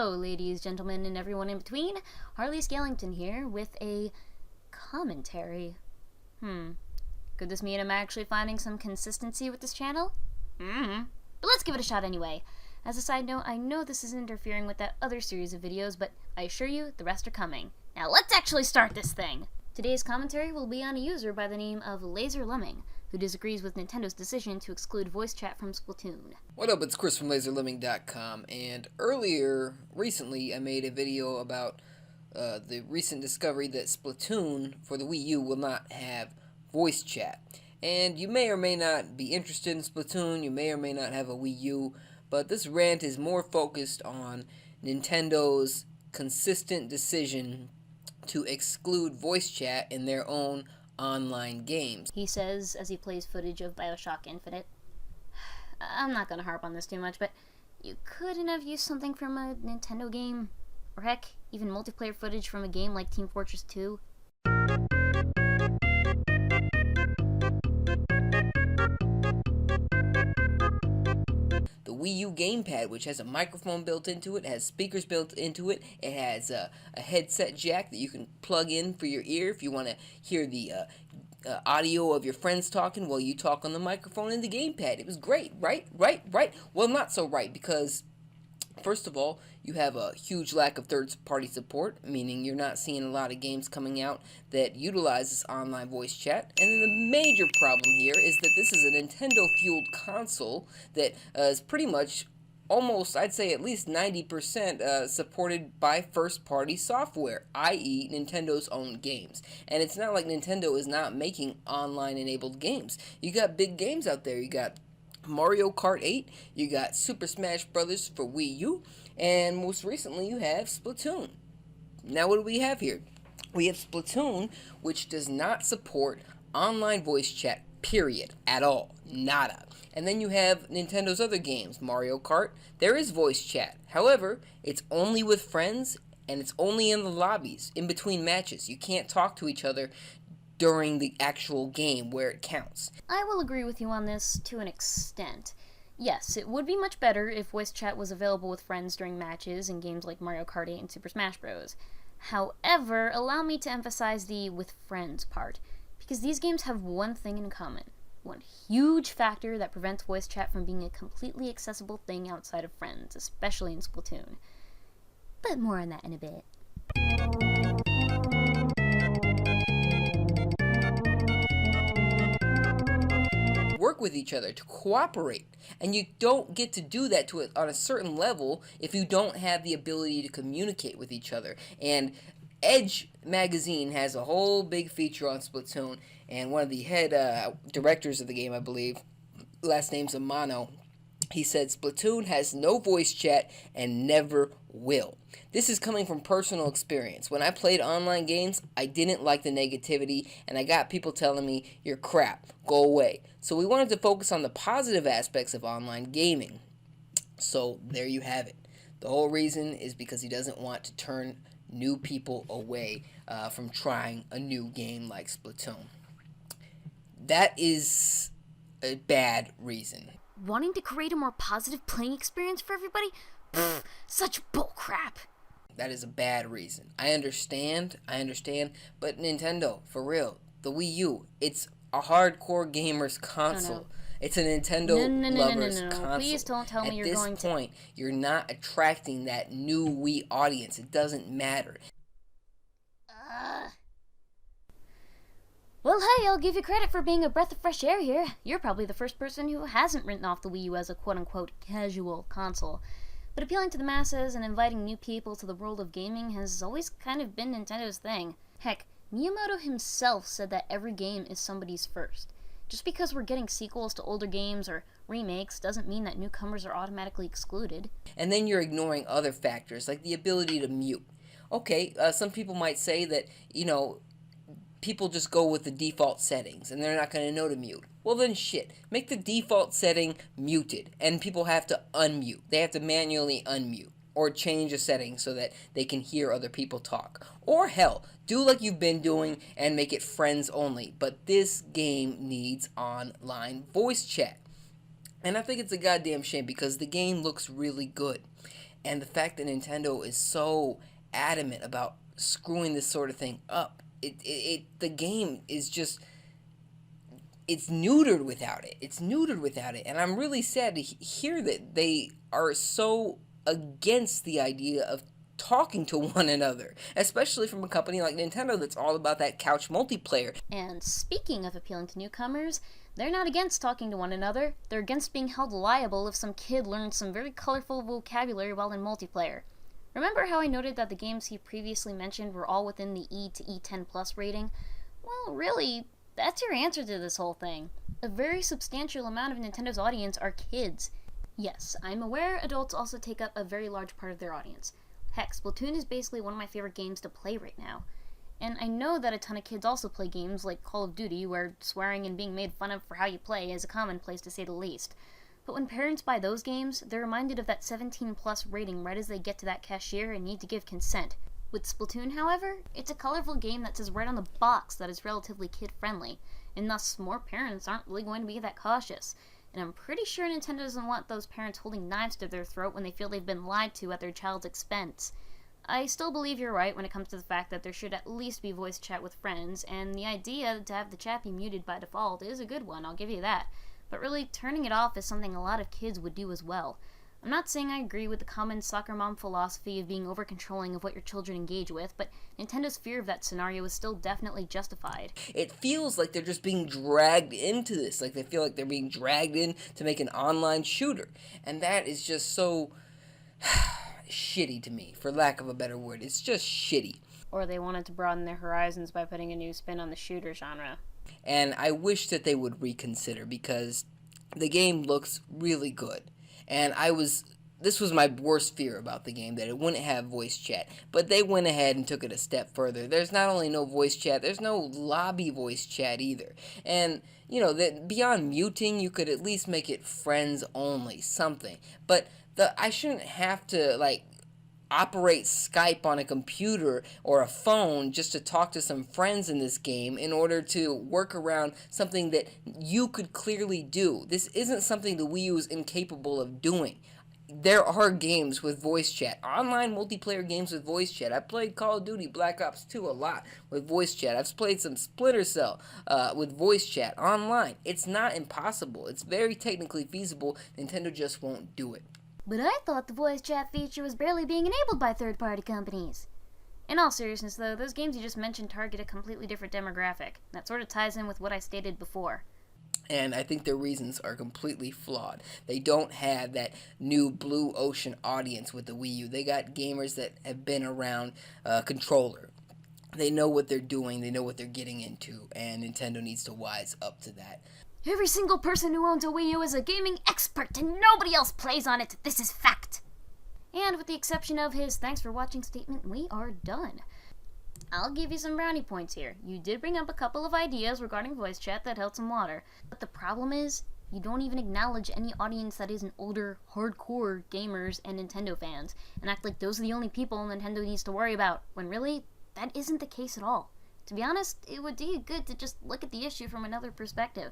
Hello, ladies, gentlemen, and everyone in between. Harley Scalington here with a commentary. Could this mean I'm actually finding some consistency with this channel? But let's give it a shot anyway. As a side note, I know this is interfering with that other series of videos, but I assure you, the rest are coming. Now let's actually start this thing! Today's commentary will be on a user by the name of Laser Lemming, who disagrees with Nintendo's decision to exclude voice chat from Splatoon. What up, it's Chris from LaserLemming.com, and recently, I made a video about the recent discovery that Splatoon for the Wii U will not have voice chat. And you may or may not be interested in Splatoon, you may or may not have a Wii U, but this rant is more focused on Nintendo's consistent decision to exclude voice chat in their own online games. He says as he plays footage of BioShock Infinite. I'm not gonna harp on this too much, but you couldn't have used something from a Nintendo game, or heck, even multiplayer footage from a game like Team Fortress 2. The Wii U gamepad, which has a microphone built into it, has speakers built into it, it has a headset jack that you can plug in for your ear if you want to hear the audio of your friends talking while you talk on the microphone in the gamepad. It was great, right? Well, not so right, because first of all, you have a huge lack of third-party support, meaning you're not seeing a lot of games coming out that utilizes online voice chat. And then the major problem here is that this is a Nintendo-fueled console that is pretty much almost, I'd say at least 90% supported by first-party software, i.e. Nintendo's own games. And it's not like Nintendo is not making online-enabled games. You got big games out there. You got Mario Kart 8, you got Super Smash Bros. For Wii U, and most recently you have Splatoon. Now what do we have here? We have Splatoon, which does not support online voice chat, period, at all, nada. And then you have Nintendo's other games, Mario Kart, there is voice chat. However, it's only with friends, and it's only in the lobbies, in between matches. You can't talk to each other during the actual game where it counts. I will agree with you on this to an extent. Yes, it would be much better if voice chat was available with friends during matches in games like Mario Kart 8 and Super Smash Bros. However, allow me to emphasize the with friends part, because these games have one thing in common. One huge factor that prevents voice chat from being a completely accessible thing outside of friends, especially in Splatoon. But more on that in a bit. Work with each other, to cooperate, and you don't get to do that on a certain level if you don't have the ability to communicate with each other. And Edge magazine has a whole big feature on Splatoon, and one of the head directors of the game, I believe, last name's Amano, he said Splatoon has no voice chat and never will. This is coming from personal experience. When I played online games, I didn't like the negativity, and I got people telling me, "You're crap, go away." So we wanted to focus on the positive aspects of online gaming. So there you have it. The whole reason is because he doesn't want to turn new people away from trying a new game like Splatoon. That is a bad reason. Wanting to create a more positive playing experience for everybody? Pfft, such bullcrap. That is a bad reason. I understand, but Nintendo, for real, the Wii U, it's a hardcore gamer's console. No. It's a Nintendo lover's console. Please don't tell me you're going to. At this point, you're not attracting that new Wii audience. It doesn't matter. Well, hey, I'll give you credit for being a breath of fresh air here. You're probably the first person who hasn't written off the Wii U as a quote-unquote casual console. But appealing to the masses and inviting new people to the world of gaming has always kind of been Nintendo's thing. Heck, Miyamoto himself said that every game is somebody's first. Just because we're getting sequels to older games or remakes doesn't mean that newcomers are automatically excluded. And then you're ignoring other factors, like the ability to mute. Okay, some people might say that, people just go with the default settings and they're not going to know to mute. Well then shit, make the default setting muted and people have to unmute. They have to manually unmute or change a setting so that they can hear other people talk. Or hell, do like you've been doing and make it friends only. But this game needs online voice chat. And I think it's a goddamn shame because the game looks really good. And the fact that Nintendo is so adamant about screwing this sort of thing up, the game is just, it's neutered without it. It's neutered without it. And I'm really sad to hear that they are so against the idea of talking to one another, especially from a company like Nintendo that's all about that couch multiplayer. And speaking of appealing to newcomers, they're not against talking to one another, they're against being held liable if some kid learns some very colorful vocabulary while in multiplayer. Remember how I noted that the games he previously mentioned were all within the E to E10 plus rating? Well, really, that's your answer to this whole thing. A very substantial amount of Nintendo's audience are kids. Yes, I'm aware adults also take up a very large part of their audience. Heck, Splatoon is basically one of my favorite games to play right now. And I know that a ton of kids also play games like Call of Duty, where swearing and being made fun of for how you play is a commonplace to say the least. But when parents buy those games, they're reminded of that 17 plus rating right as they get to that cashier and need to give consent. With Splatoon, however, it's a colorful game that says right on the box that it's relatively kid-friendly, and thus more parents aren't really going to be that cautious. And I'm pretty sure Nintendo doesn't want those parents holding knives to their throat when they feel they've been lied to at their child's expense. I still believe you're right when it comes to the fact that there should at least be voice chat with friends, and the idea to have the chat be muted by default is a good one, I'll give you that. But really, turning it off is something a lot of kids would do as well. I'm not saying I agree with the common soccer mom philosophy of being over-controlling of what your children engage with, but Nintendo's fear of that scenario is still definitely justified. It feels like they're just being dragged into this, like they feel like they're being dragged in to make an online shooter. And that is just so shitty to me, for lack of a better word. It's just shitty. Or they wanted to broaden their horizons by putting a new spin on the shooter genre. And I wish that they would reconsider, because the game looks really good. And this was my worst fear about the game, that it wouldn't have voice chat. But they went ahead and took it a step further. There's not only no voice chat, there's no lobby voice chat either. And, you know, that beyond muting, you could at least make it friends only, something. But I shouldn't have to, like, operate Skype on a computer or a phone just to talk to some friends in this game in order to work around something that you could clearly do. This isn't something the Wii U is incapable of doing. There are games with voice chat, online multiplayer games with voice chat. I played Call of Duty Black Ops 2 a lot with voice chat. I've played some Splinter Cell with voice chat online. It's not impossible. It's very technically feasible. Nintendo just won't do it. But I thought the voice chat feature was barely being enabled by third-party companies. In all seriousness, though, those games you just mentioned target a completely different demographic. That sort of ties in with what I stated before. And I think their reasons are completely flawed. They don't have that new blue ocean audience with the Wii U. They got gamers that have been around controller. They know what they're doing, they know what they're getting into, and Nintendo needs to wise up to that. Every single person who owns a Wii U is a gaming expert, and nobody else plays on it. This is fact. And with the exception of his thanks for watching statement, we are done. I'll give you some brownie points here. You did bring up a couple of ideas regarding voice chat that held some water. But the problem is, you don't even acknowledge any audience that isn't older, hardcore gamers and Nintendo fans, and act like those are the only people Nintendo needs to worry about, when really, that isn't the case at all. To be honest, it would do you good to just look at the issue from another perspective.